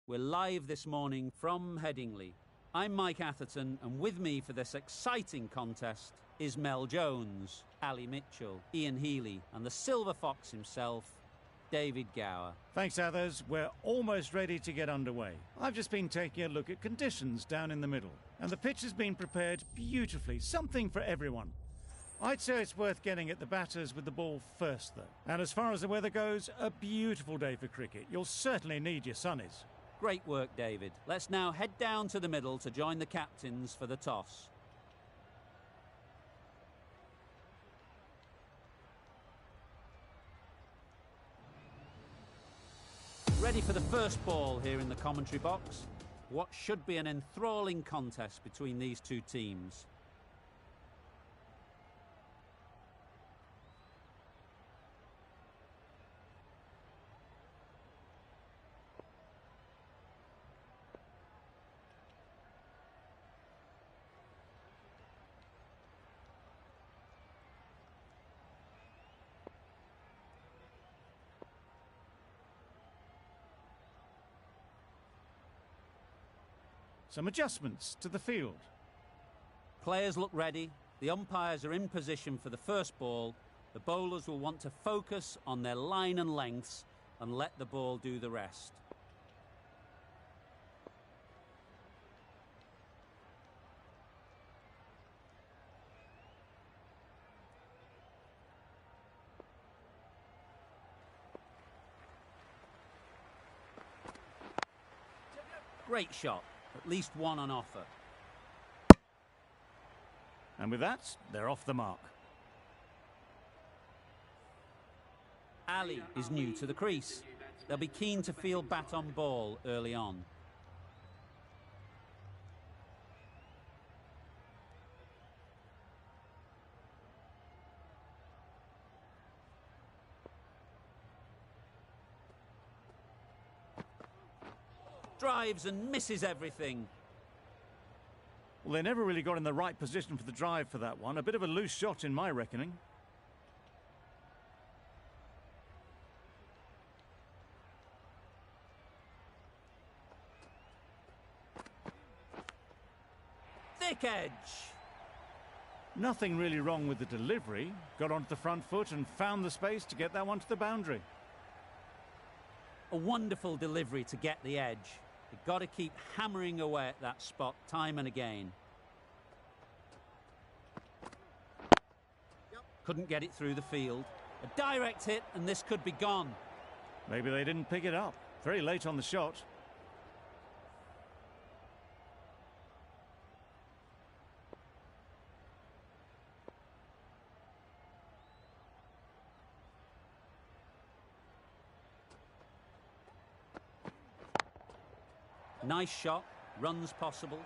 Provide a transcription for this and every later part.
We're live this morning from Headingley. I'm Mike Atherton, and with me for this exciting contest is Mel Jones, Ali Mitchell, Ian Healy, and the Silver Fox himself, David Gower. Thanks, Athers. We're almost ready to get underway. I've just been taking a look at conditions down in the middle, and the pitch has been prepared beautifully, something for everyone. I'd say it's worth getting at the batters with the ball first, though. And as far as the weather goes, a beautiful day for cricket. You'll certainly need your sunnies. Great work, David. Let's now head down to the middle to join the captains for the toss. Ready for the first ball here in the commentary box. What should be an enthralling contest between these two teams. Some adjustments to the field. Players look ready. The umpires are in position for the first ball. The bowlers will want to focus on their line and lengths and let the ball do the rest. Great shot. At least one on offer. And with that, they're off the mark. Ali is new to the crease. They'll be keen to field bat on ball early on. Drives and misses everything. Well, they never really got in the right position for the drive for that one. A bit of a loose shot in my reckoning. Thick edge. Nothing really wrong with the delivery. Got onto the front foot and found the space to get that one to the boundary. A wonderful delivery to get the edge. You've got to keep hammering away at that spot time and again. Couldn't get it through the field. A direct hit and this could be gone. Maybe they didn't pick it up. Very late on the shot. Nice shot, runs possible.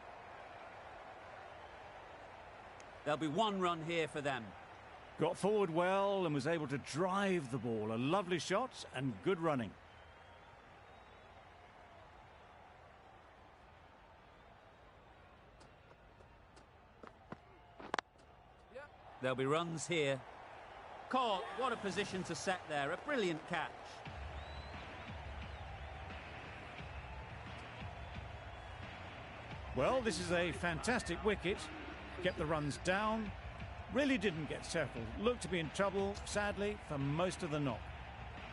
There'll be one run here for them. Got forward well and was able to drive the ball. A lovely shot and good running. There'll be runs here. Caught, what a position to set there, a brilliant catch. Well, this is a fantastic wicket. Kept the runs down. Really didn't get settled. Looked to be in trouble, sadly, for most of the knock.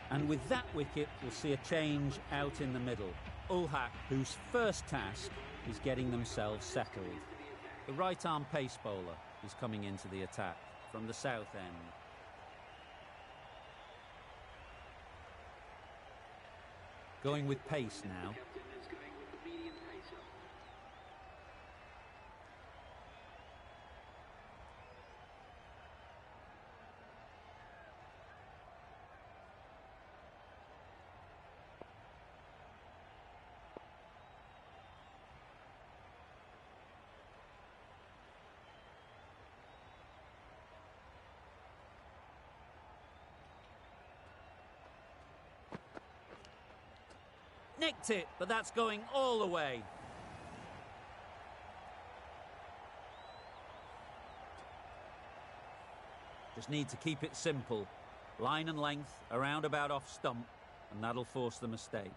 And with that wicket, we'll see a change out in the middle. Ulhak, whose first task is getting themselves settled. The right-arm pace bowler is coming into the attack from the south end. Going with pace now. Nicked it, but that's going all the way. Just need to keep it simple. Line and length, around about off stump, and that'll force the mistake.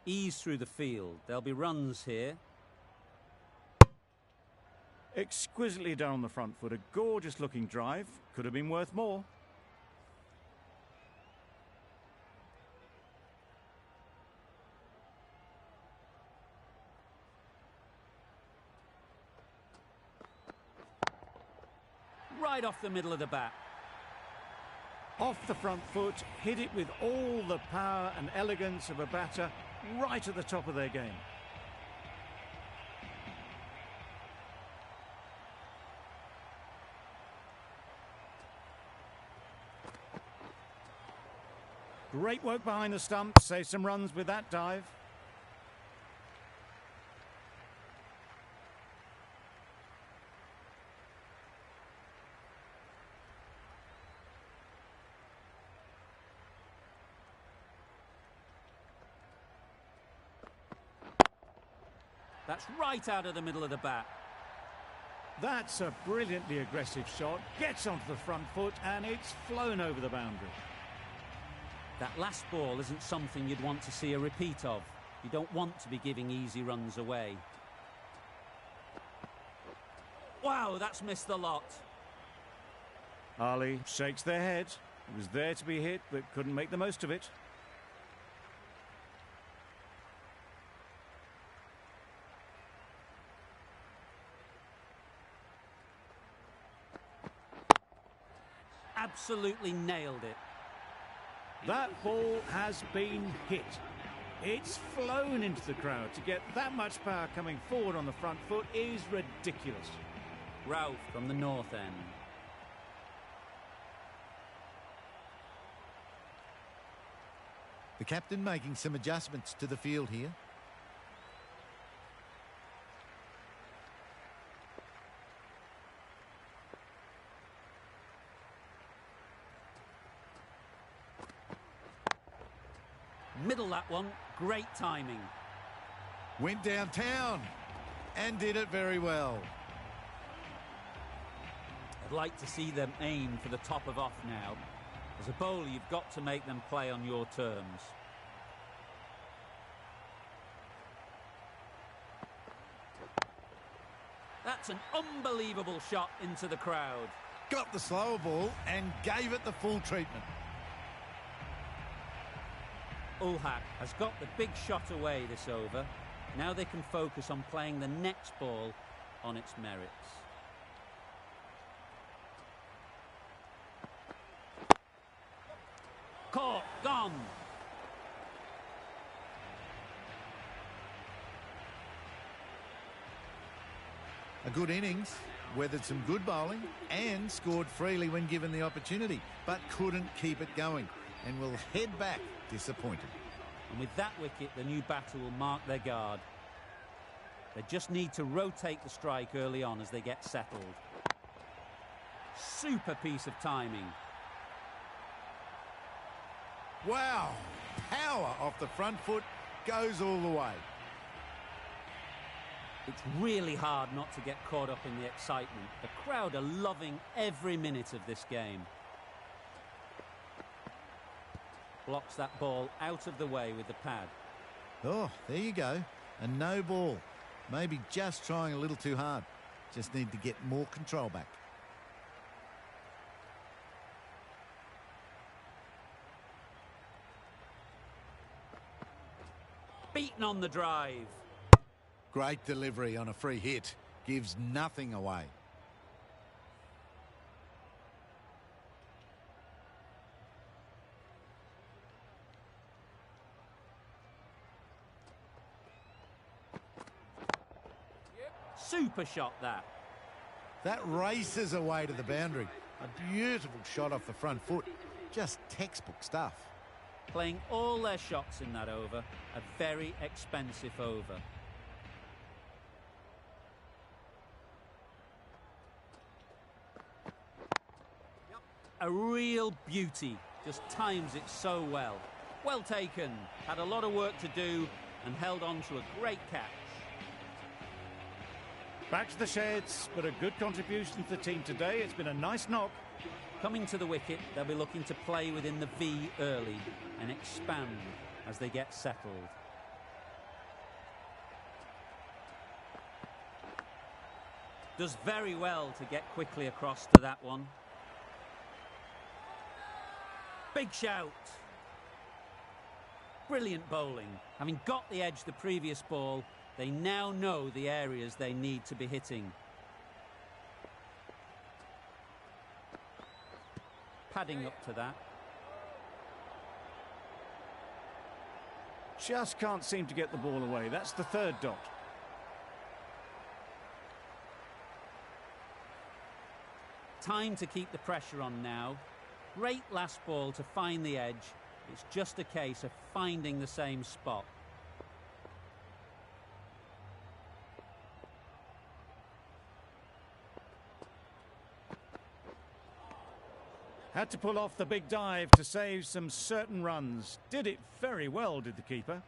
Ease through the field. There'll be runs here. Exquisitely done on the front foot. A gorgeous looking drive. Could have been worth more. Right off the middle of the bat. Off the front foot, hit it with all the power and elegance of a batter, right at the top of their game. Great work behind the stump, saved some runs with that dive. That's right out of the middle of the bat. That's a brilliantly aggressive shot. Gets onto the front foot and it's flown over the boundary. That last ball isn't something you'd want to see a repeat of. You don't want to be giving easy runs away. Wow, that's missed the lot. Ali shakes their head. It was there to be hit, but couldn't make the most of it. Absolutely nailed it. That ball has been hit. It's flown into the crowd. To get that much power coming forward on the front foot is ridiculous. Ralph from the north end. The captain making some adjustments to the field here. Middle that one, great timing. Went downtown and did it very well. I'd like to see them aim for the top of off now. As a bowler, you've got to make them play on your terms. That's an unbelievable shot into the crowd. Got the slower ball and gave it the full treatment. Ulhak has got the big shot away this over. Now they can focus on playing the next ball on its merits. Caught, gone. A good innings, weathered some good bowling and scored freely when given the opportunity, but couldn't keep it going and will head back disappointed. And with that wicket, the new batter will mark their guard. They just need to rotate the strike early on as they get settled. Super piece of timing. Wow, power off the front foot, goes all the way. It's really hard not to get caught up in the excitement. The crowd are loving every minute of this game. Blocks that ball out of the way with the pad. Oh, there you go. A no ball. Maybe just trying a little too hard. Just need to get more control back. Beaten on the drive. Great delivery on a free hit. Gives nothing away. Super shot that. That races away to the boundary. A beautiful shot off the front foot. Just textbook stuff. Playing all their shots in that over. A very expensive over. A real beauty. Just times it so well. Well taken. Had a lot of work to do and held on to a great catch. Back to the sheds, but a good contribution to the team today. It's been a nice knock. Coming to the wicket, they'll be looking to play within the V early and expand as they get settled. Does very well to get quickly across to that one. Big shout. Brilliant bowling. Having got the edge the previous ball, they now know the areas they need to be hitting. Padding up to that. Just can't seem to get the ball away. That's the third dot. Time to keep the pressure on now. Great last ball to find the edge. It's just a case of finding the same spot. Had to pull off the big dive to save some certain runs. Did it very well, did the keeper.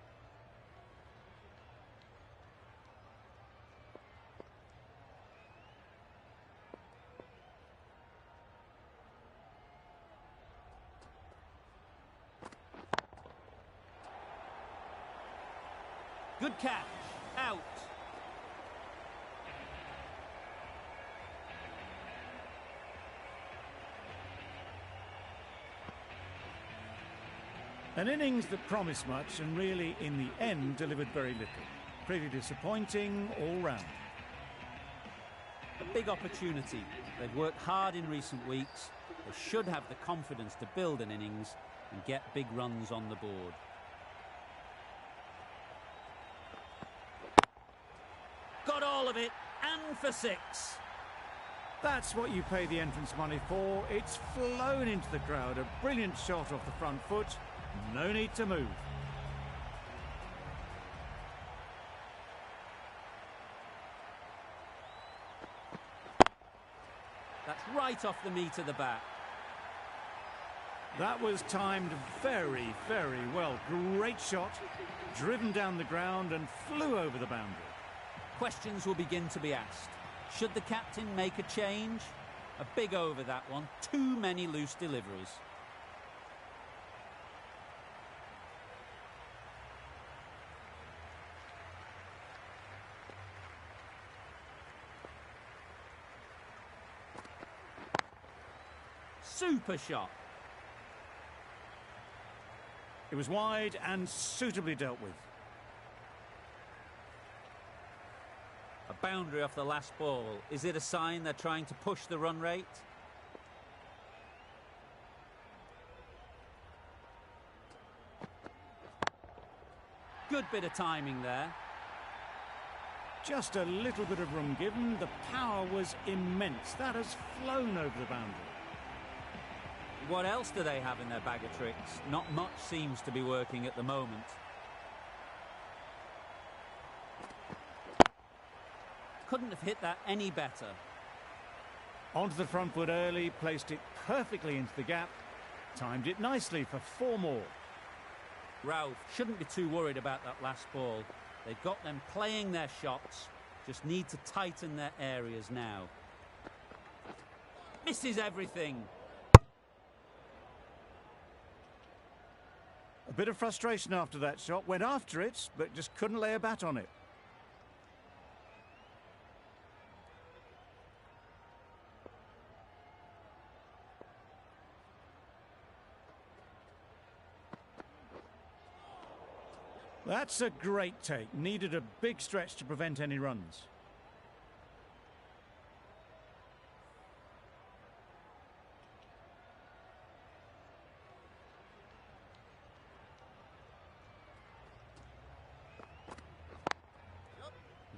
Good catch. Out. An innings that promised much and really, in the end, delivered very little. Pretty disappointing all round. A big opportunity. They've worked hard in recent weeks. They should have the confidence to build an innings and get big runs on the board. Got all of it, and for 6. That's what you pay the entrance money for. It's flown into the crowd. A brilliant shot off the front foot. No need to move. That's right off the meat of the bat. That was timed very, very well. Great shot, driven down the ground and flew over the boundary. Questions will begin to be asked. Should the captain make a change? A big over that one. Too many loose deliveries. Super shot. It was wide and suitably dealt with. A boundary off the last ball. Is it a sign they're trying to push the run rate? Good bit of timing there. Just a little bit of room given. The power was immense. That has flown over the boundary. What else do they have in their bag of tricks? Not much seems to be working at the moment. Couldn't have hit that any better. Onto the front foot early, placed it perfectly into the gap. Timed it nicely for 4 more. Ralph shouldn't be too worried about that last ball. They've got them playing their shots. Just need to tighten their areas now. Misses everything. A bit of frustration after that shot. Went after it, but just couldn't lay a bat on it. That's a great take. Needed a big stretch to prevent any runs.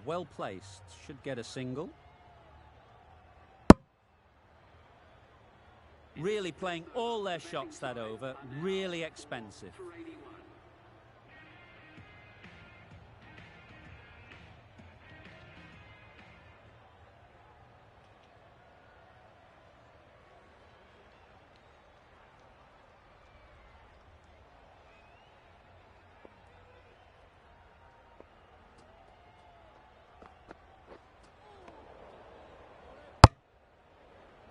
Well placed. Should get a single. Really playing all their shots that over. Really expensive.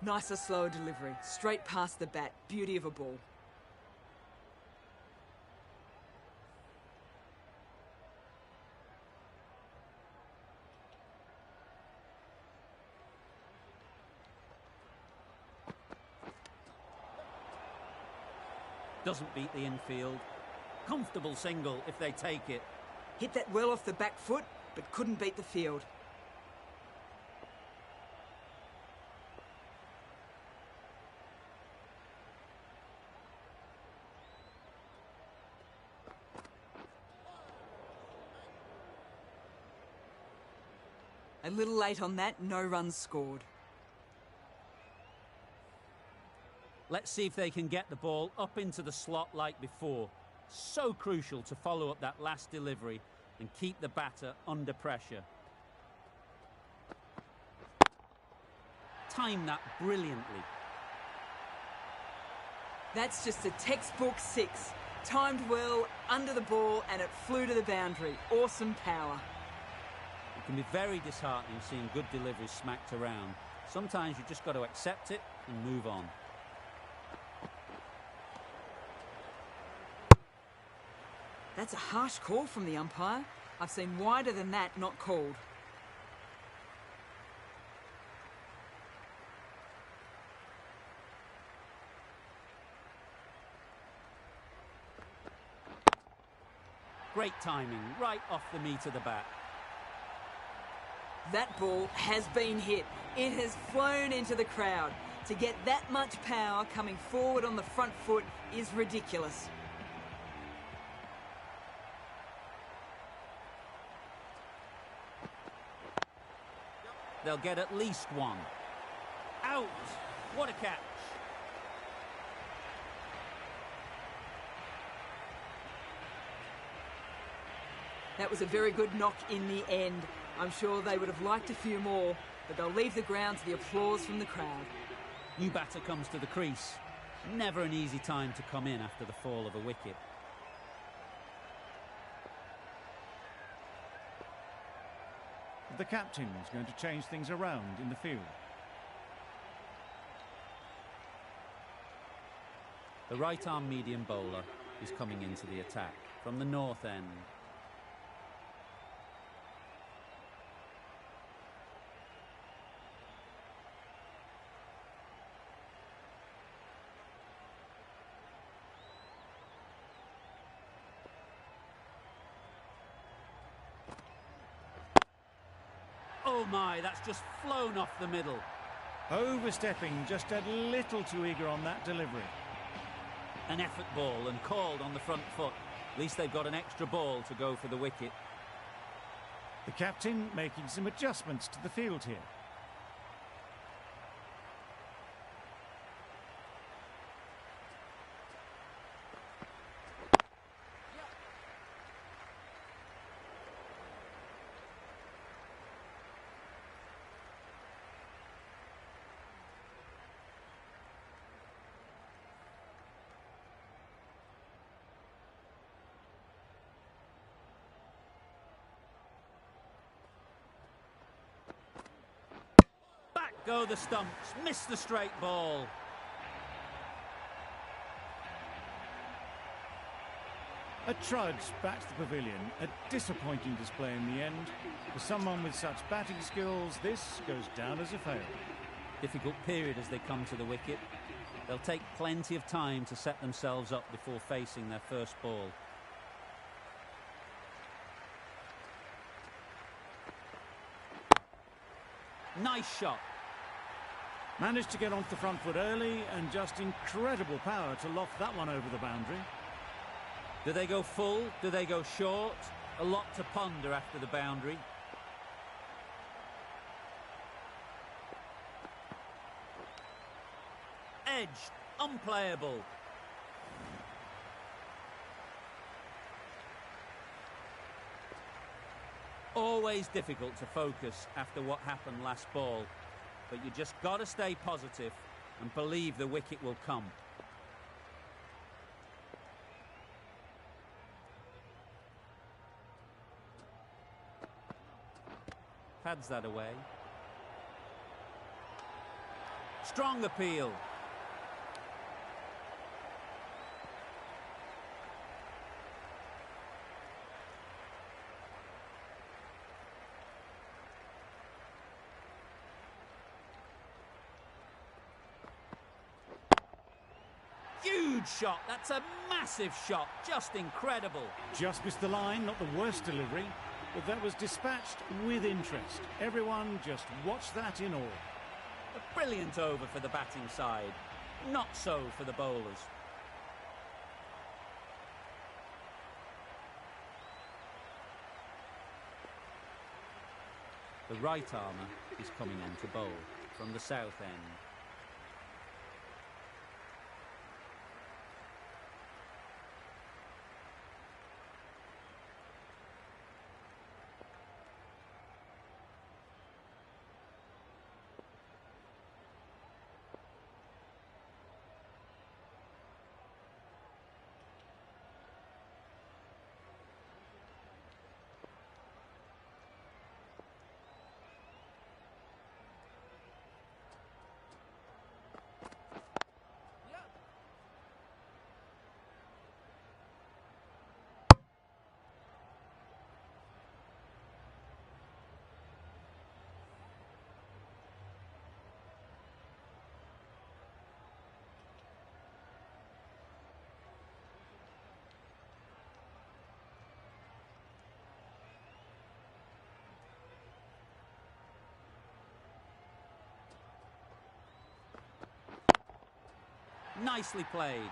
Nicer, slower delivery. Straight past the bat. Beauty of a ball. Doesn't beat the infield. Comfortable single if they take it. Hit that well off the back foot, but couldn't beat the field. A little late on that, no runs scored. Let's see if they can get the ball up into the slot like before. So crucial to follow up that last delivery and keep the batter under pressure. Time that brilliantly. That's just a textbook 6. Timed well, under the ball, and it flew to the boundary. Awesome power. It can be very disheartening seeing good deliveries smacked around. Sometimes you just got to accept it and move on. That's a harsh call from the umpire. I've seen wider than that not called. Great timing, right off the meat of the bat. That ball has been hit. It has flown into the crowd. To get that much power coming forward on the front foot is ridiculous. They'll get at least one. Out! What a catch! That was a very good knock in the end. I'm sure they would have liked a few more, but they'll leave the ground to the applause from the crowd. New batter comes to the crease. Never an easy time to come in after the fall of a wicket. The captain is going to change things around in the field. The right-arm medium bowler is coming into the attack from the north end. Oh my, that's just flown off the middle. Overstepping, just a little too eager on that delivery. An effort ball and called on the front foot. At least they've got an extra ball to go for the wicket. The captain making some adjustments to the field here. Go the stumps, miss the straight ball. A trudge back to the pavilion, a disappointing display in the end. For someone with such batting skills, this goes down as a fail. Difficult period as they come to the wicket. They'll take plenty of time to set themselves up before facing their first ball. Nice shot. Managed to get onto the front foot early and just incredible power to loft that one over the boundary. Do they go full? Do they go short? A lot to ponder after the boundary. Edged, unplayable. Always difficult to focus after what happened last ball. But you just got to stay positive and believe the wicket will come. Pads that away. Strong appeal. Huge huge shot. That's a massive shot. Just incredible. Just missed the line, not the worst delivery, but that was dispatched with interest. Everyone just watched that in awe. A brilliant over for the batting side. Not so for the bowlers. The right armour is coming on to bowl from the south end. Nicely played.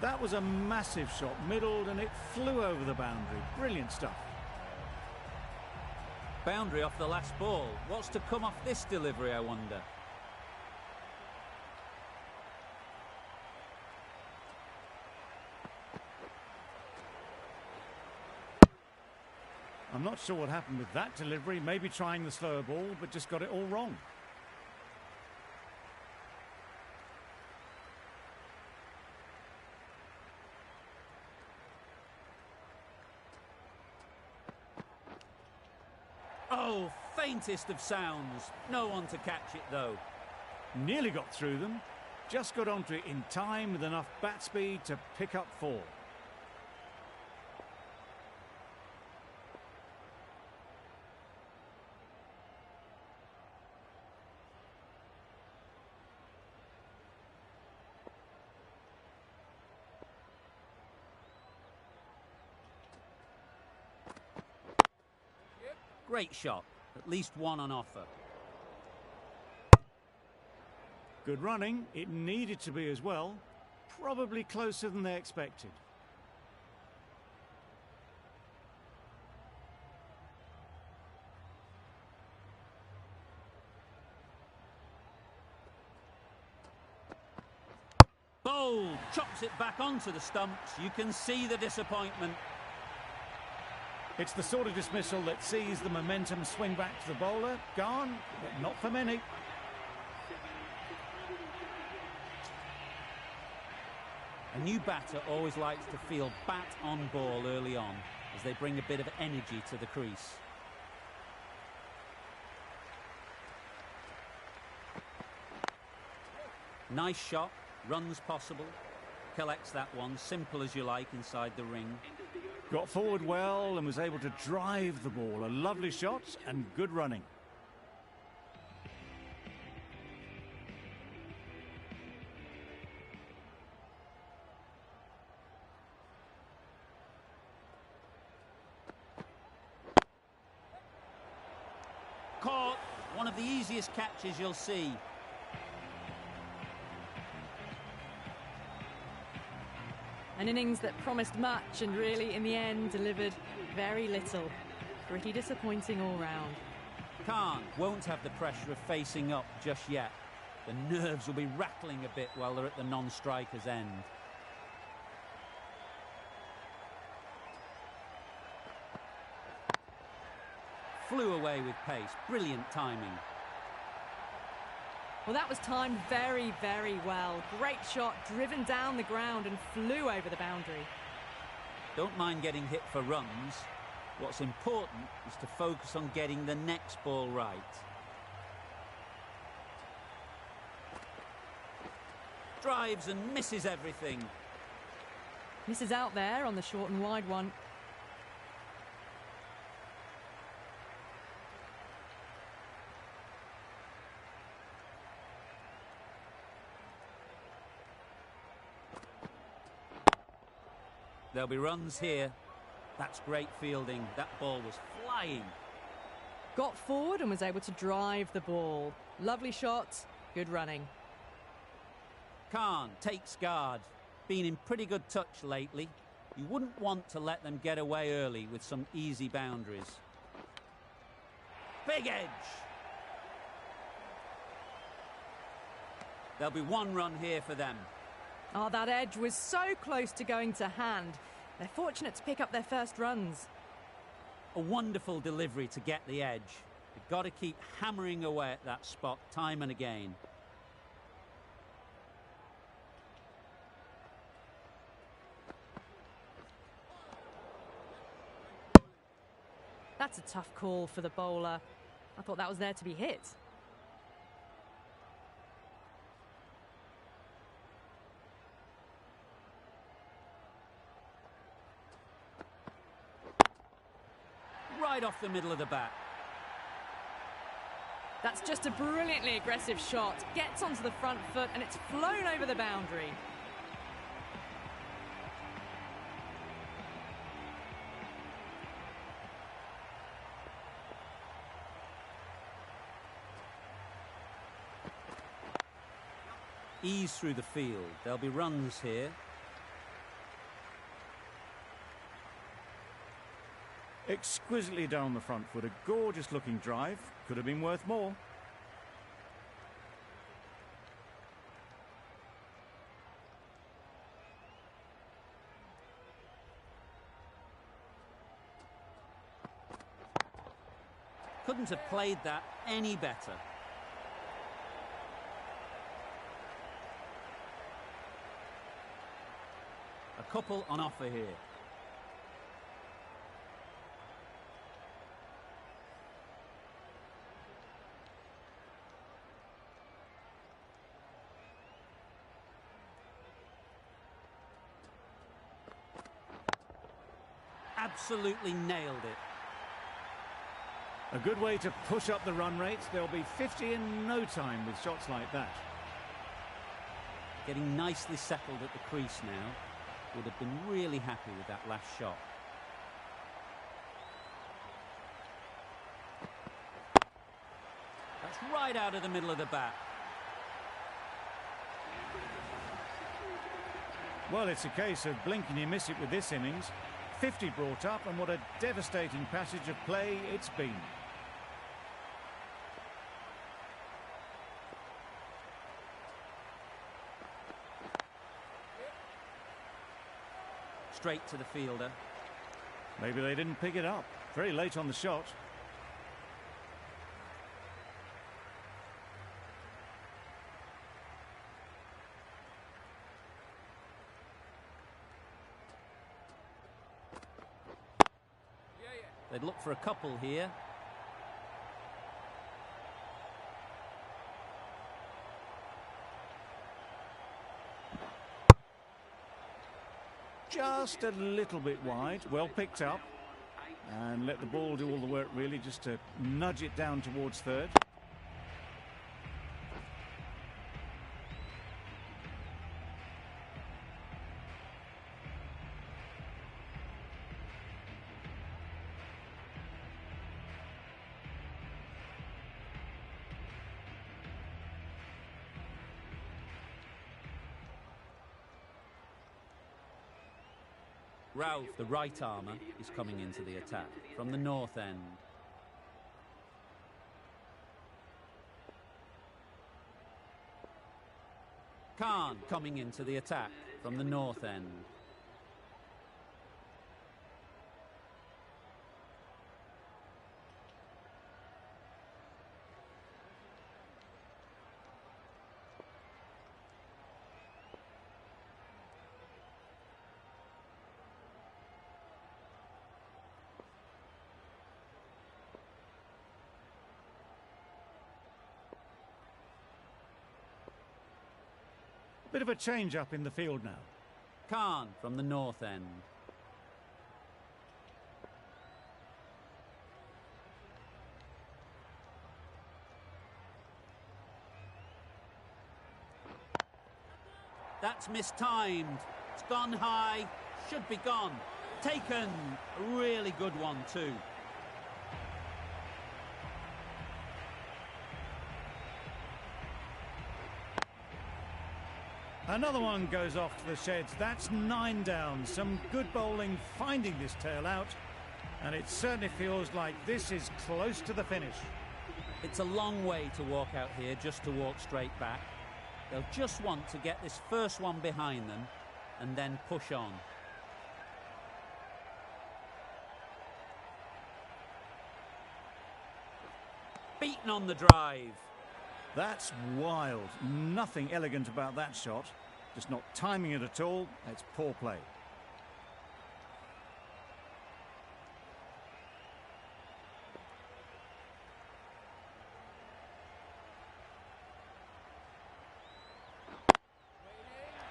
That was a massive shot, middled, and it flew over the boundary. Brilliant stuff. Boundary off the last ball. What's to come off this delivery, I wonder? I'm not sure what happened with that delivery. Maybe trying the slower ball, but just got it all wrong. Oh, faintest of sounds. No one to catch it, though. Nearly got through them. Just got onto it in time with enough bat speed to pick up 4. Great shot. At least one on offer. Good running. It needed to be as well. Probably closer than they expected. Bold. Chops it back onto the stumps. You can see the disappointment. It's the sort of dismissal that sees the momentum swing back to the bowler. Gone, but not for many. A new batter always likes to feel bat on ball early on as they bring a bit of energy to the crease. Nice shot, runs possible. Collects that one, simple as you like, inside the ring. Got forward well and was able to drive the ball. A lovely shot and good running. Caught. One of the easiest catches you'll see. An innings that promised much and really, in the end, delivered very little. Pretty disappointing all round. Won't have the pressure of facing up just yet. The nerves will be rattling a bit while they're at the non-striker's end. Flew away with pace. Brilliant timing. Well, that was timed very, very well. Great shot, driven down the ground and flew over the boundary. Don't mind getting hit for runs. What's important is to focus on getting the next ball right. Drives and misses everything. Misses out there on the short and wide one. There'll be runs here. That's great fielding. That ball was flying. Got forward and was able to drive the ball. Lovely shot, good running. Khan takes guard. Been in pretty good touch lately. You wouldn't want to let them get away early with some easy boundaries. Big edge. There'll be one run here for them. Oh, that edge was so close to going to hand. They're fortunate to pick up their first runs. A wonderful delivery to get the edge. You've got to keep hammering away at that spot time and again. That's a tough call for the bowler. I thought that was there to be hit. Right off the middle of the bat. That's just a brilliantly aggressive shot. Gets onto the front foot and it's flown over the boundary. Ease through the field. There'll be runs here. Exquisitely down the front foot. A gorgeous looking drive. Could have been worth more. Couldn't have played that any better. A couple on offer here. Absolutely nailed it. A good way to push up the run rate. They'll be 50 in no time with shots like that. Getting nicely settled at the crease now. Would have been really happy with that last shot. That's right out of the middle of the bat. Well, it's a case of blink and you miss it with this innings. 50 brought up, and what a devastating passage of play it's been. Straight to the fielder. Maybe they didn't pick it up. Very late on the shot. They'd look for a couple here. Just a little bit wide. Well picked up. And let the ball do all the work, really, just to nudge it down towards third. Ralph, the right armour, is coming into the attack from the north end. Khan coming into the attack from the north end. Bit of a change up in the field now. Khan from the north end. That's mistimed. It's gone high. should be gone. Taken. A really good one too. Another one goes off to the sheds. That's 9 down. Some good bowling finding this tail out. And it certainly feels like this is close to the finish. It's a long way to walk out here just to walk straight back. They'll just want to get this first one behind them and then push on. Beaten on the drive. That's wild. Nothing elegant about that shot. Just not timing it at all. It's poor play.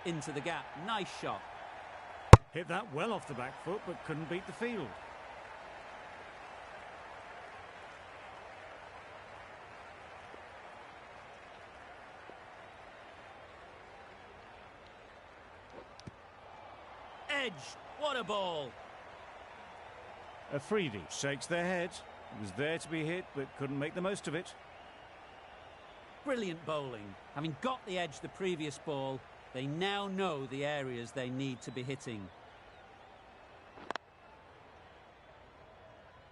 Into the gap. Nice shot. Hit that well off the back foot, but couldn't beat the field. Edge. What a ball. Afridi shakes their head. It was there to be hit, but couldn't make the most of it. Brilliant bowling. Having got the edge the previous ball, they now know the areas they need to be hitting.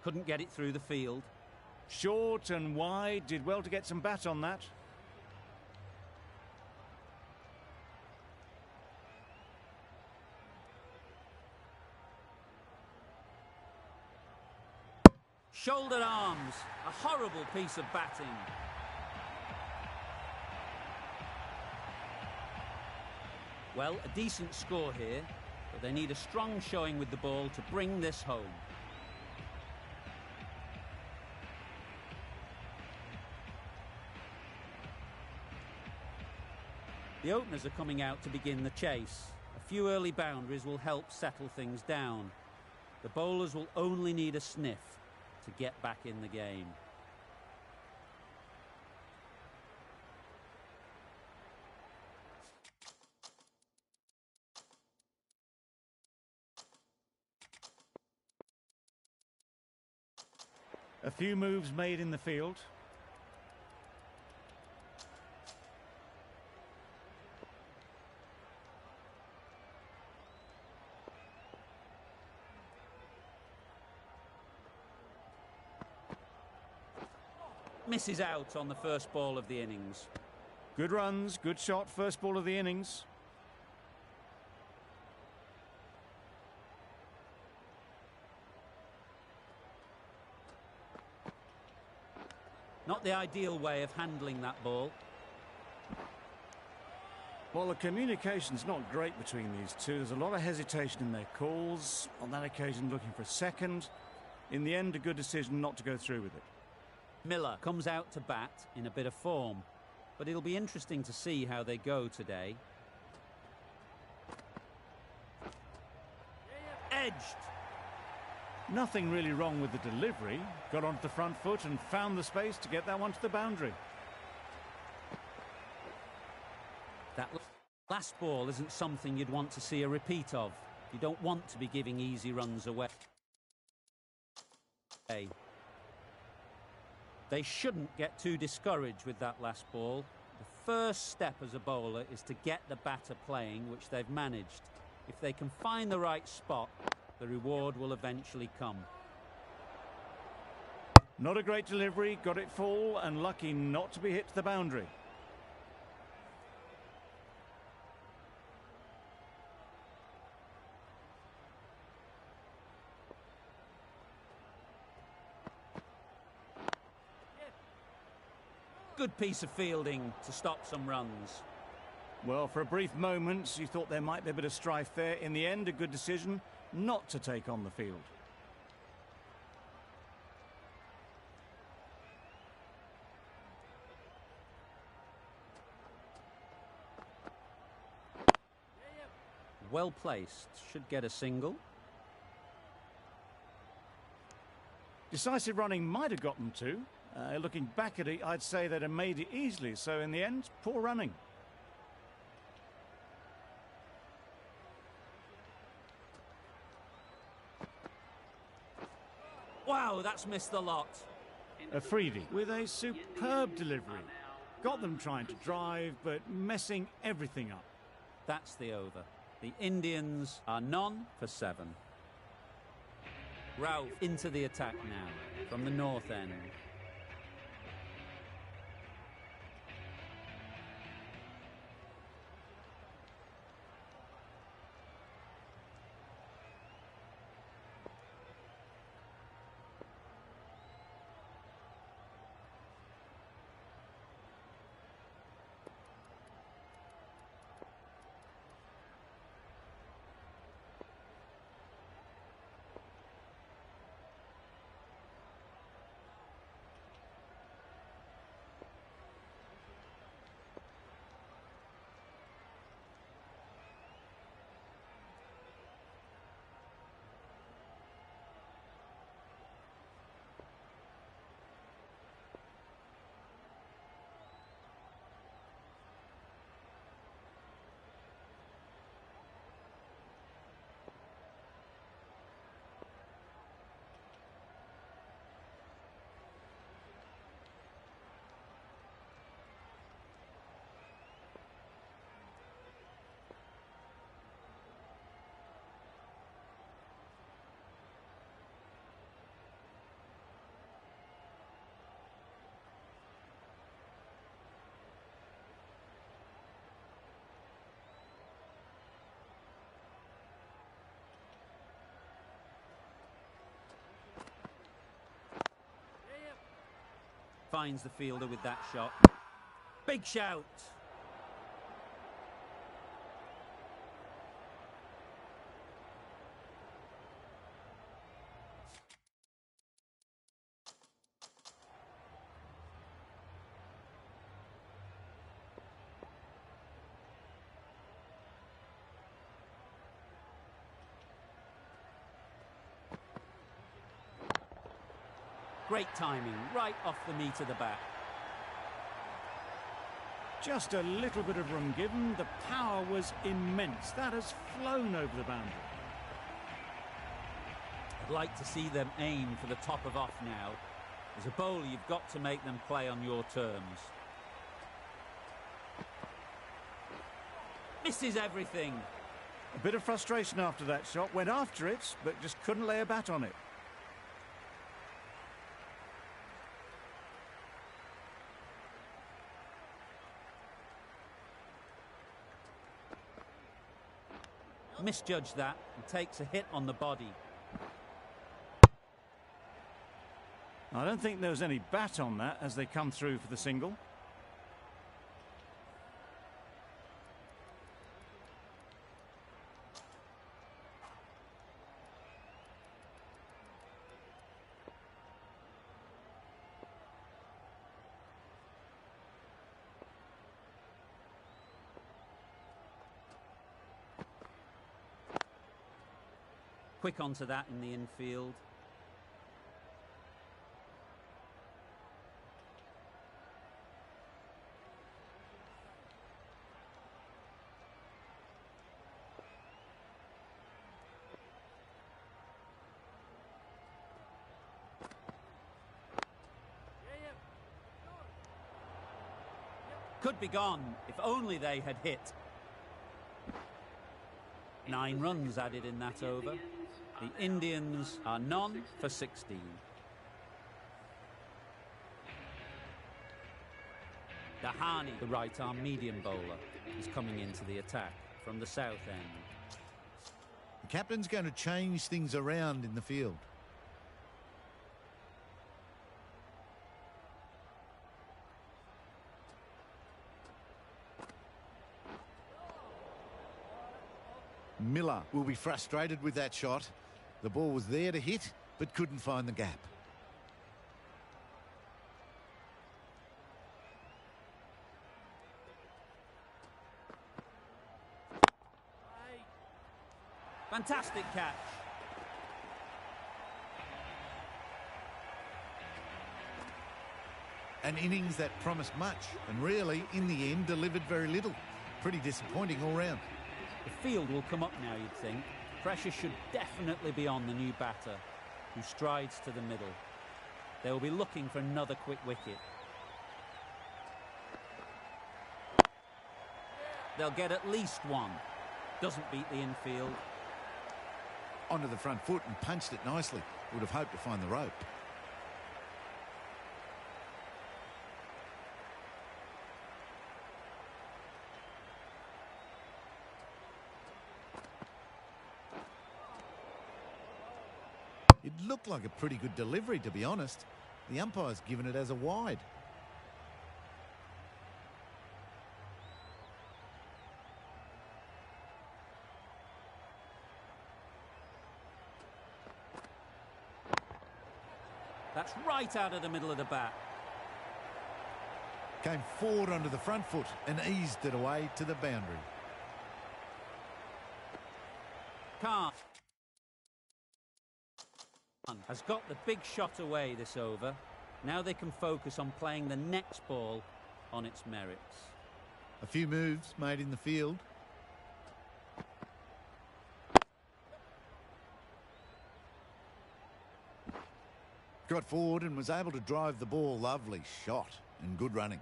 Couldn't get it through the field. Short and wide, did well to get some bat on that. Shouldered arms. A horrible piece of batting. Well, a decent score here, but they need a strong showing with the ball to bring this home. The openers are coming out to begin the chase. A few early boundaries will help settle things down. The bowlers will only need a sniff to get back in the game. A few moves made in the field. Misses out on the first ball of the innings. Good runs, good shot, first ball of the innings. Not the ideal way of handling that ball. Well, the communication's not great between these two. There's a lot of hesitation in their calls. On that occasion, looking for a second. In the end, a good decision not to go through with it. Miller comes out to bat in a bit of form, but it'll be interesting to see how they go today. Edged. Nothing really wrong with the delivery. Got onto the front foot and found the space to get that one to the boundary. That last ball isn't something you'd want to see a repeat of. You don't want to be giving easy runs away. They shouldn't get too discouraged with that last ball. The first step as a bowler is to get the batter playing, which they've managed. If they can find the right spot, the reward will eventually come. Not a great delivery, got it full and lucky not to be hit to the boundary. Good piece of fielding to stop some runs. Well, for a brief moment, you thought there might be a bit of strife there. In the end, a good decision not to take on the field. Well placed. Should get a single. Decisive running might have got them to. Looking back at it, I'd say they'd have made it easily. So in the end, poor running. Wow, that's missed the lot. Afridi with a superb delivery. Got them trying to drive, but messing everything up. That's the over. The Indians are none for 7. Ralph into the attack now from the north end. Finds the fielder with that shot. Big shout. Great timing, right off the meat of the bat. Just a little bit of room given. The power was immense. That has flown over the boundary. I'd like to see them aim for the top of off now. As a bowler, you've got to make them play on your terms. Misses everything. A bit of frustration after that shot. Went after it, but just couldn't lay a bat on it. Misjudged that and takes a hit on the body. I don't think there was any bat on that as they come through for the single. Quick onto that in the infield. Could be gone if only they had hit. 9 runs added in that over. The Indians are none for 16. Dahani, the right-arm medium bowler, is coming into the attack from the south end. The captain's going to change things around in the field. Miller will be frustrated with that shot. The ball was there to hit, but couldn't find the gap. Fantastic catch. An innings that promised much and really, in the end, delivered very little. Pretty disappointing all round. The field will come up now, you'd think. Pressure should definitely be on the new batter. who strides to the middle. They will be looking for another quick wicket. They'll get at least one. Doesn't beat the infield. Onto the front foot and punched it nicely. Would have hoped to find the rope. It looked like a pretty good delivery, to be honest. The umpire's given it as a wide. That's right out of the middle of the bat. Came forward onto the front foot and eased it away to the boundary. Khan has got the big shot away this over. Now they can focus on playing the next ball on its merits. A few moves made in the field. Got forward and was able to drive the ball. Lovely shot and good running.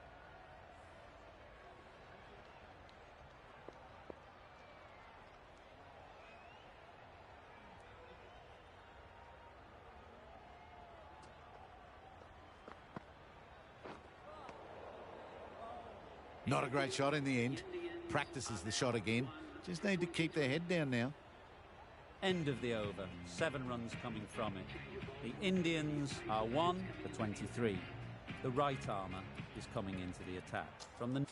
Not a great shot in the end. Practices the shot again. Just need to keep their head down now. End of the over. 7 runs coming from it. The Indians are 1 for 23. The right armour is coming into the attack from the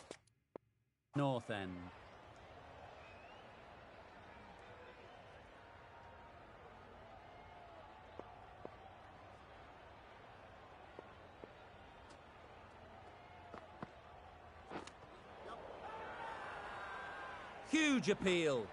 north end. Huge appeal.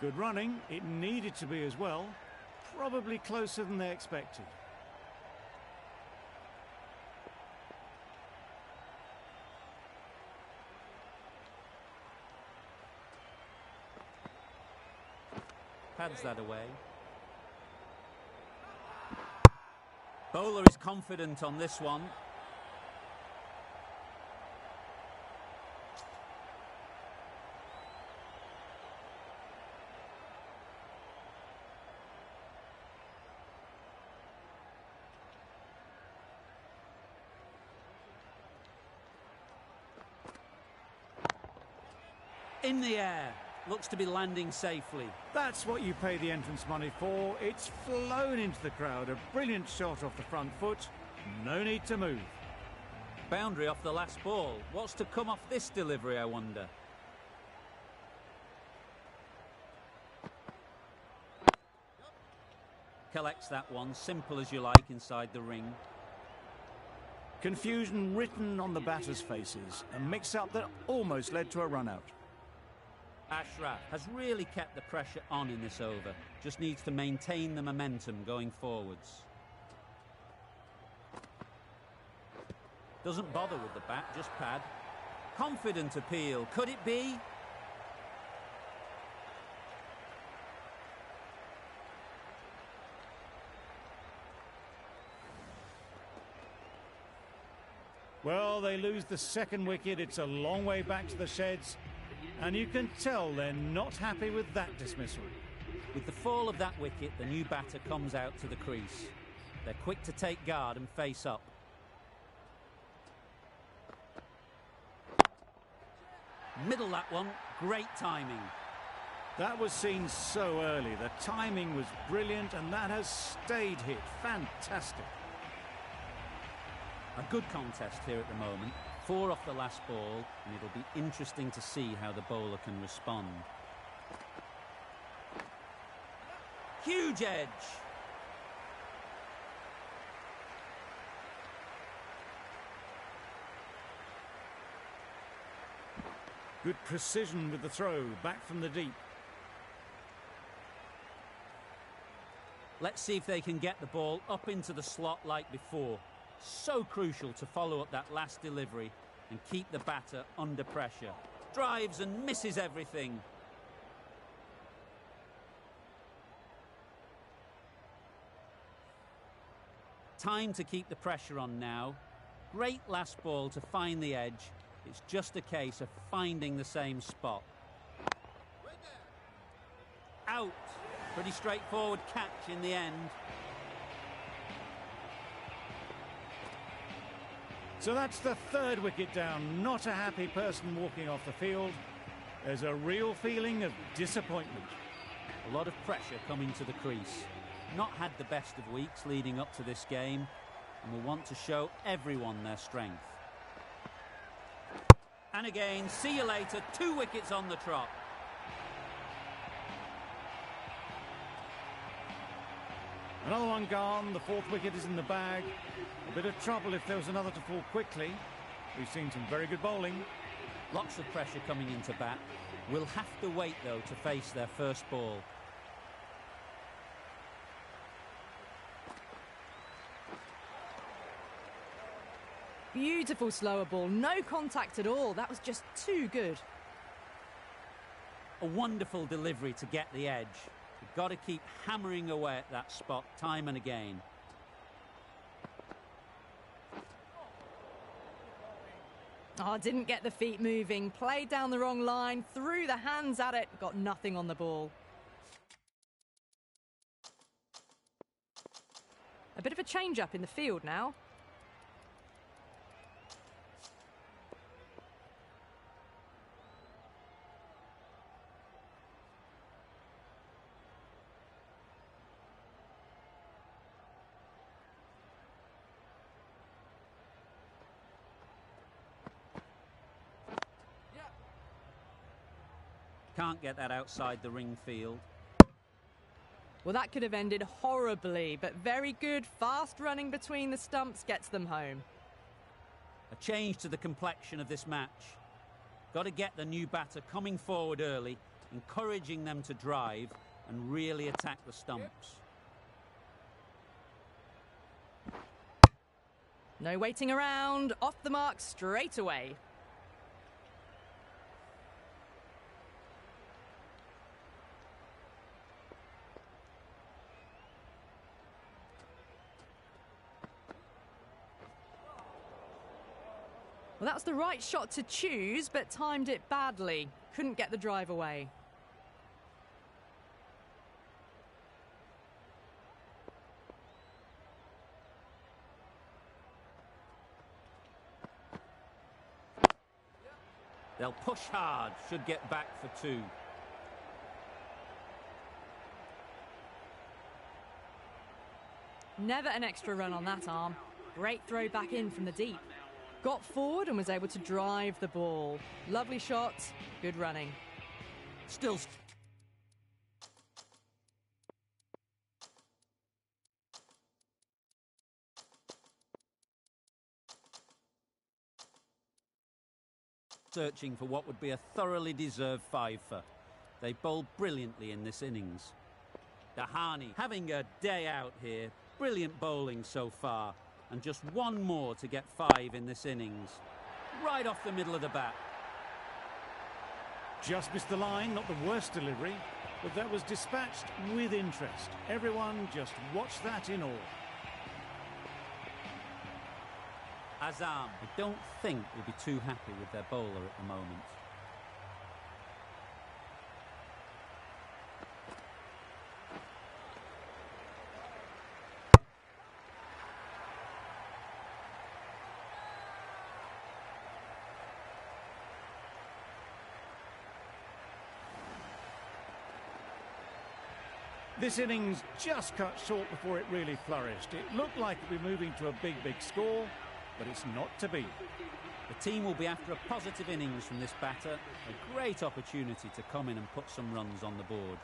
Good running. It needed to be as well. Probably closer than they expected. Pads that away. Bowler is confident on this one. In the air. Looks to be landing safely. That's what you pay the entrance money for. It's flown into the crowd. A brilliant shot off the front foot. No need to move. Boundary off the last ball. What's to come off this delivery, I wonder? Collects that one. Simple as you like inside the ring. Confusion written on the batters' faces. A mix-up that almost led to a run-out. Ashraf has really kept the pressure on in this over. Just needs to maintain the momentum going forwards. Doesn't bother with the bat, just pad. Confident appeal. Could it be? Well, they lose the second wicket. It's a long way back to the sheds. And you can tell they're not happy with that dismissal. With the fall of that wicket, the new batter comes out to the crease. They're quick to take guard and face up. Middle that one, great timing. That was seen so early. The timing was brilliant and that has stayed hit. Fantastic. A good contest here at the moment. 4 off the last ball, and it'll be interesting to see how the bowler can respond. Huge edge. Good precision with the throw, back from the deep. Let's see if they can get the ball up into the slot like before. So crucial to follow up that last delivery and keep the batter under pressure. Drives and misses everything. Time to keep the pressure on now. Great last ball to find the edge. It's just a case of finding the same spot. Out. Pretty straightforward catch in the end. So that's the 3rd wicket down. Not a happy person walking off the field. There's a real feeling of disappointment. A lot of pressure coming to the crease. Not had the best of weeks leading up to this game, and will want to show everyone their strength. And again, see you later, 2 wickets on the trot. Another one gone, the 4th wicket is in the bag. A bit of trouble if there was another to fall quickly. We've seen some very good bowling. Lots of pressure coming into bat. We'll have to wait, though, to face their first ball. Beautiful slower ball, no contact at all. That was just too good. A wonderful delivery to get the edge. You've got to keep hammering away at that spot time and again. Oh, didn't get the feet moving. Played down the wrong line, threw the hands at it, got nothing on the ball. A bit of a change-up in the field now. Can't get that outside the ring field. Well, that could have ended horribly, but very good. Fast running between the stumps gets them home. A change to the complexion of this match. Got to get the new batter coming forward early, encouraging them to drive and really attack the stumps. No waiting around. Off the mark straight away. Well, that was the right shot to choose, but timed it badly. Couldn't get the drive away. They'll push hard, should get back for 2. Never an extra run on that arm. Great throw back in from the deep. Got forward and was able to drive the ball. Lovely shot, good running. Still searching for what would be a thoroughly deserved 5-fer. They bowled brilliantly in this innings. Dahani having a day out here. Brilliant bowling so far. And just one more to get 5 in this innings. Right off the middle of the bat. Just missed the line, not the worst delivery, but that was dispatched with interest. Everyone just watched that in awe. Azam, I don't think will be too happy with their bowler at the moment. This innings just cut short before it really flourished. It looked like it would be moving to a big score, but it's not to be. The team will be after a positive innings from this batter. A great opportunity to come in and put some runs on the board.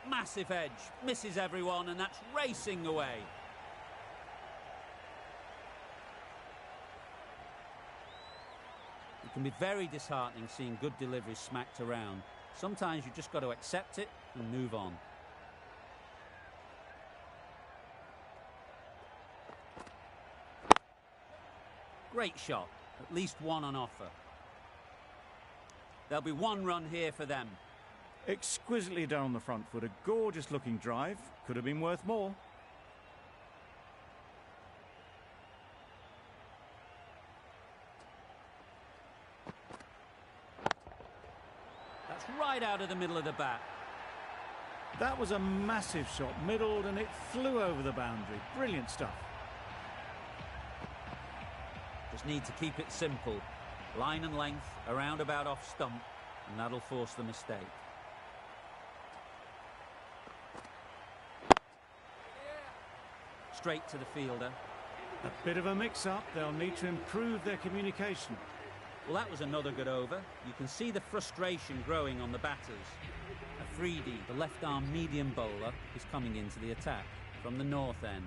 Massive edge, misses everyone, and that's racing away. It can be very disheartening seeing good deliveries smacked around. Sometimes you've just got to accept it and move on. Great shot, at least one on offer. There'll be one run here for them. Exquisitely done on the front foot, a gorgeous looking drive. Could have been worth more. That's right out of the middle of the bat. That was a massive shot, middled, and it flew over the boundary. Brilliant stuff. Just need to keep it simple. Line and length, around about off stump, and that'll force the mistake. Straight to the fielder. A bit of a mix-up. They'll need to improve their communication. Well, that was another good over. You can see the frustration growing on the batters. Afridi, the left-arm medium bowler, is coming into the attack from the north end.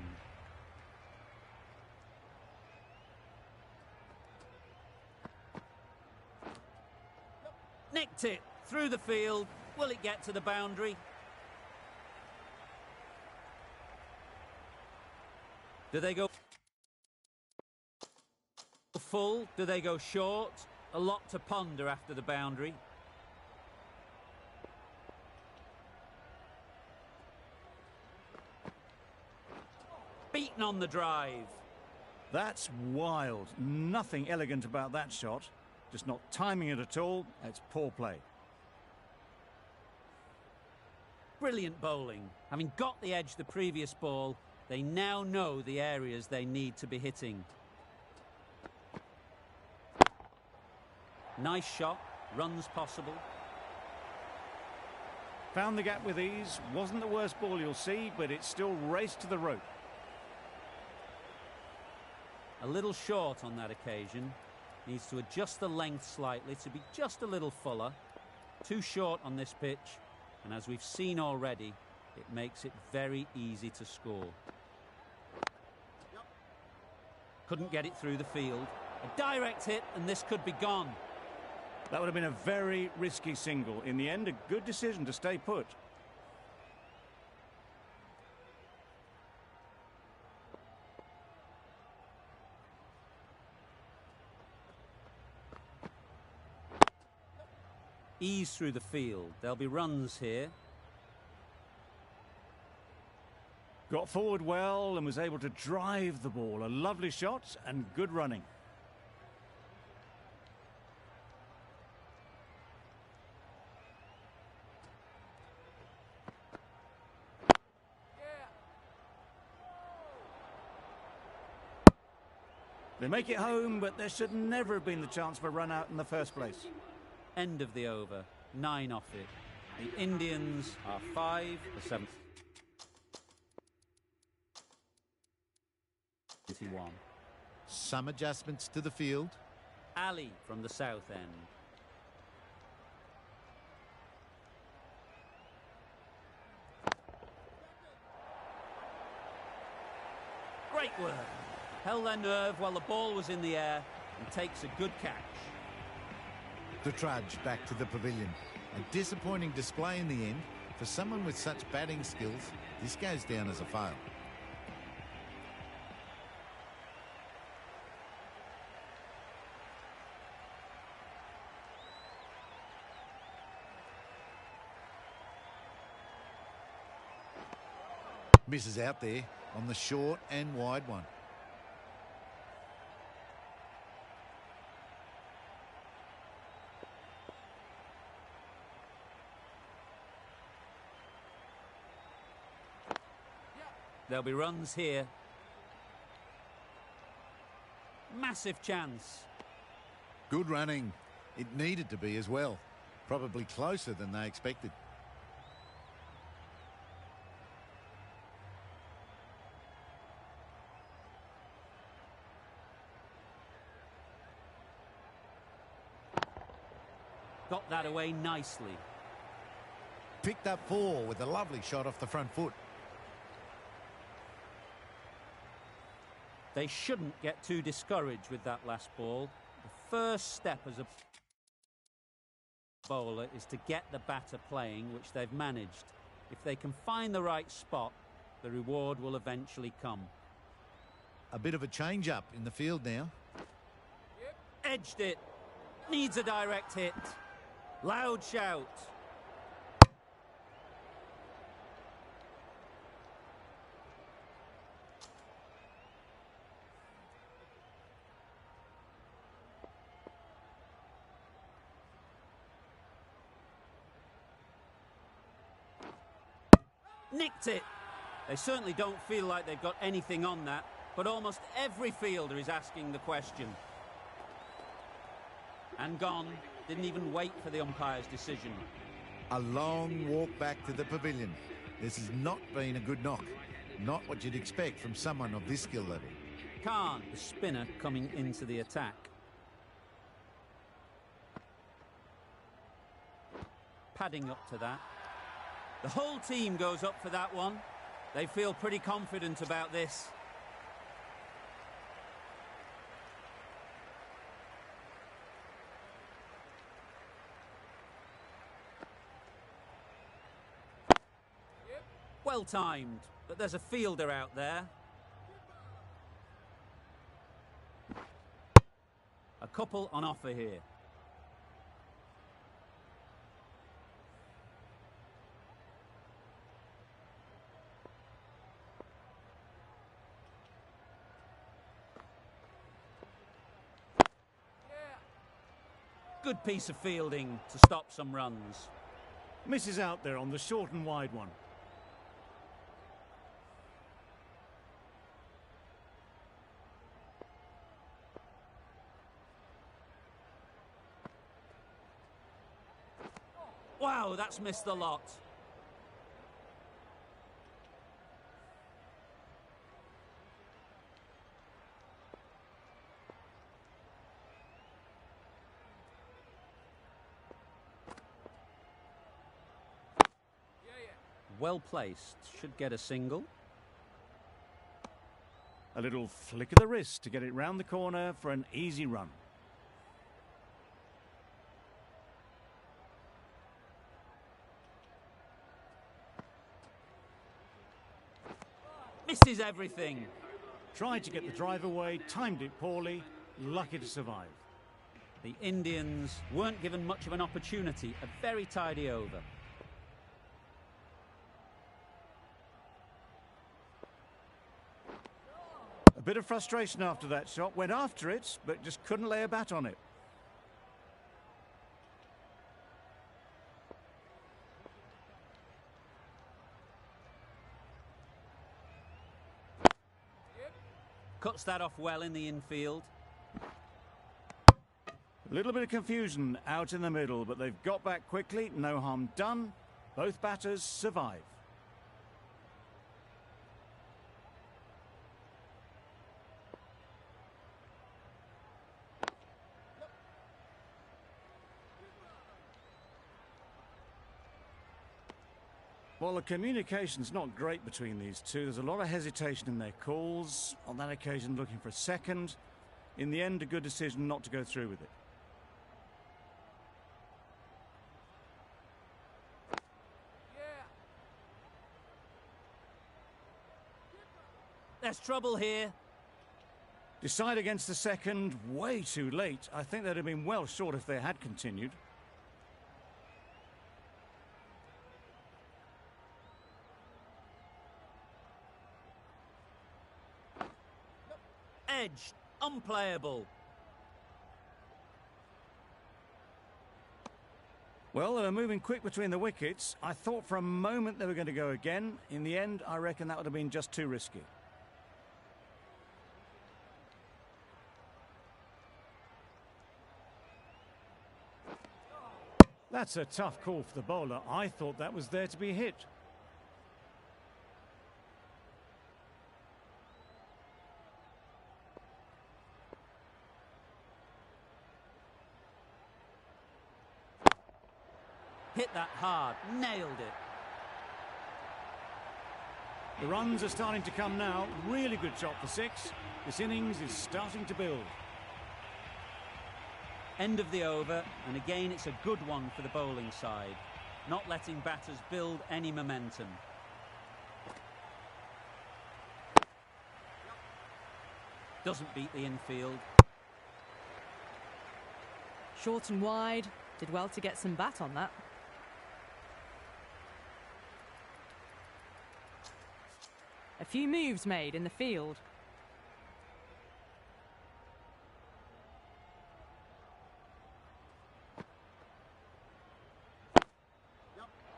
Nicked it through the field. Will it get to the boundary? Do they go full? Do they go short? A lot to ponder after the boundary. Beaten on the drive. That's wild. Nothing elegant about that shot. Just not timing it at all. It's poor play. Brilliant bowling. Having got the edge the previous ball, they now know the areas they need to be hitting. Nice shot. Runs possible. Found the gap with ease. Wasn't the worst ball you'll see, but it still raced to the rope. A little short on that occasion. Needs to adjust the length slightly to be just a little fuller. Too short on this pitch, and as we've seen already, it makes it very easy to score. Couldn't get it through the field. A direct hit, and this could be gone. That would have been a very risky single. In the end, a good decision to stay put. Ease through the field. There'll be runs here. Got forward well and was able to drive the ball. A lovely shot and good running. They make it home, but there should never have been the chance for a run out in the first place. End of the over. 9 off it. The Indians are 5, the 7th. 21. Some adjustments to the field. Ali from the south end. Great work. Held their nerve while the ball was in the air and takes a good catch. The trudge back to the pavilion. A disappointing display in the end. For someone with such batting skills, this goes down as a fail. Misses out there on the short and wide one. There'll be runs here. Massive chance. Good running. It needed to be as well. Probably closer than they expected. Got that away nicely. Picked up 4 with a lovely shot off the front foot. They shouldn't get too discouraged with that last ball. The first step as a bowler is to get the batter playing, which they've managed. If they can find the right spot, the reward will eventually come. A bit of a change-up in the field now. Edged it. Needs a direct hit. Loud shout. Nicked it. They certainly don't feel like they've got anything on that, but almost every fielder is asking the question. And gone. Didn't even wait for the umpire's decision. A long walk back to the pavilion. This has not been a good knock. Not what you'd expect from someone of this skill level. Khan, the spinner, coming into the attack. Padding up to that. The whole team goes up for that one. They feel pretty confident about this. Well timed, but there's a fielder out there. A couple on offer here. Good piece of fielding to stop some runs. Misses out there on the short and wide one. Wow, that's missed the lot. Well placed, should get a single. A little flick of the wrist to get it round the corner for an easy run. Misses everything. Tried to get the drive away, timed it poorly, lucky to survive. The Indians weren't given much of an opportunity, a very tidy over. A bit of frustration after that shot, went after it, but just couldn't lay a bat on it. Cuts that off well in the infield. A little bit of confusion out in the middle, but they've got back quickly, no harm done. Both batters survive. Well, the communication's not great between these two. There's a lot of hesitation in their calls. On that occasion, looking for a second. In the end, a good decision not to go through with it. There's trouble here. Decide against the second, way too late. I think they'd have been well short if they had continued. Edge, unplayable. Well, they were moving quick between the wickets. I thought for a moment they were going to go again. In the end, I reckon that would have been just too risky. That's a tough call for the bowler. I thought that was there to be hit. Hit that hard, nailed it. The runs are starting to come now. Really good shot for 6. This innings is starting to build. End of the over, and again it's a good one for the bowling side, not letting batters build any momentum. Doesn't beat the infield. Short and wide. Did well to get some bat on that. A few moves made in the field.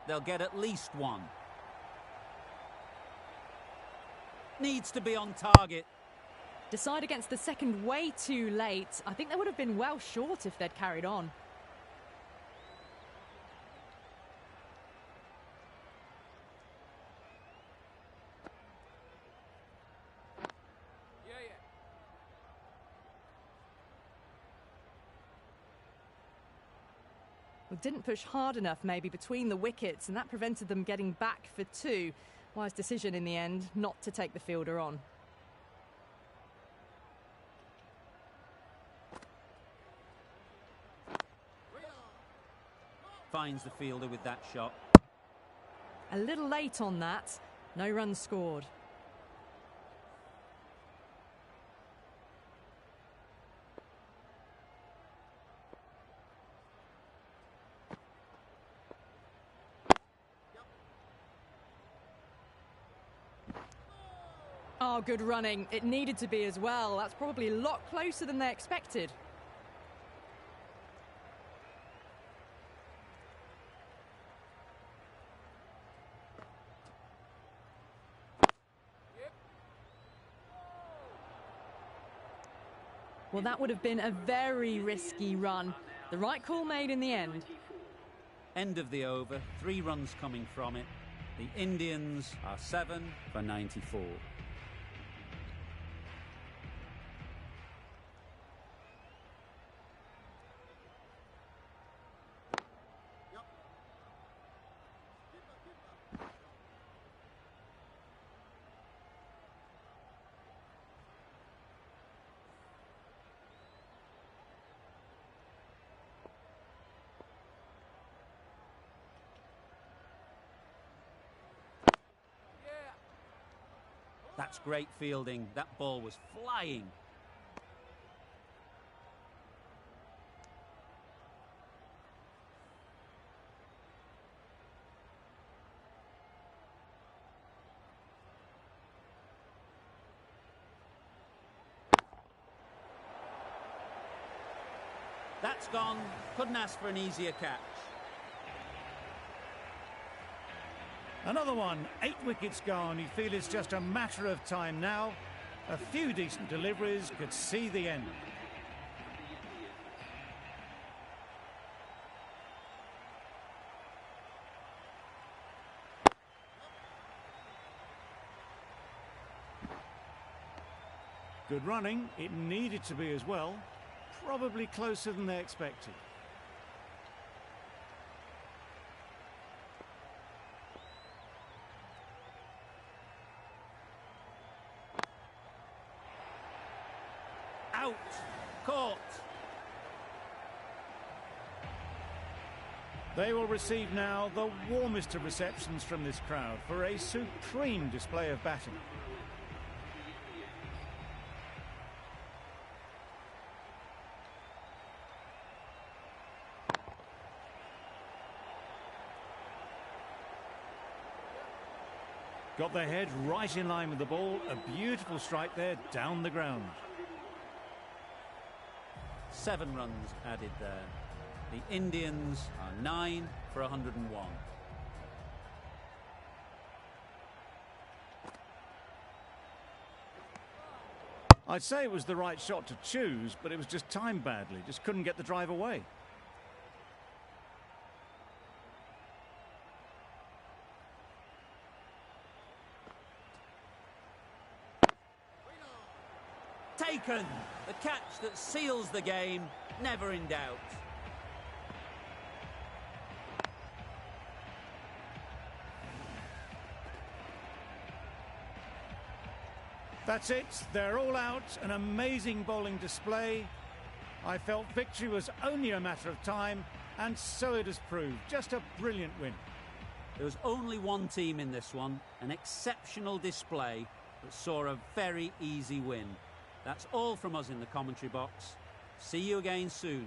They'll get at least one. Needs to be on target. Decide against the second way too late. I think they would have been well short if they'd carried on. Well, didn't push hard enough maybe between the wickets, and that prevented them getting back for 2. Wise decision in the end not to take the fielder on. Finds the fielder with that shot. A little late on that. No runs scored. Oh, good running. It needed to be as well. That's probably a lot closer than they expected. Well, that would have been a very risky run. The right call made in the end. End of the over, 3 runs coming from it. The Indians are 7 for 94. That's great fielding. That ball was flying. That's gone. Couldn't ask for an easier catch. Another one, 8 wickets gone. You feel it's just a matter of time now. A few decent deliveries could see the end. Good running. It needed to be as well. Probably closer than they expected. Out. Caught. They will receive now the warmest of receptions from this crowd for a supreme display of batting. Got their head right in line with the ball. A beautiful strike there down the ground. 7 runs added there. The Indians are 9 for 101. I'd say it was the right shot to choose, but it was just timed badly. Just couldn't get the drive away. Taken. The catch that seals the game, never in doubt. That's it. They're all out. An amazing bowling display. I felt victory was only a matter of time, and so it has proved. Just a brilliant win. There was only one team in this one, an exceptional display that saw a very easy win. That's all from us in the commentary box. See you again soon.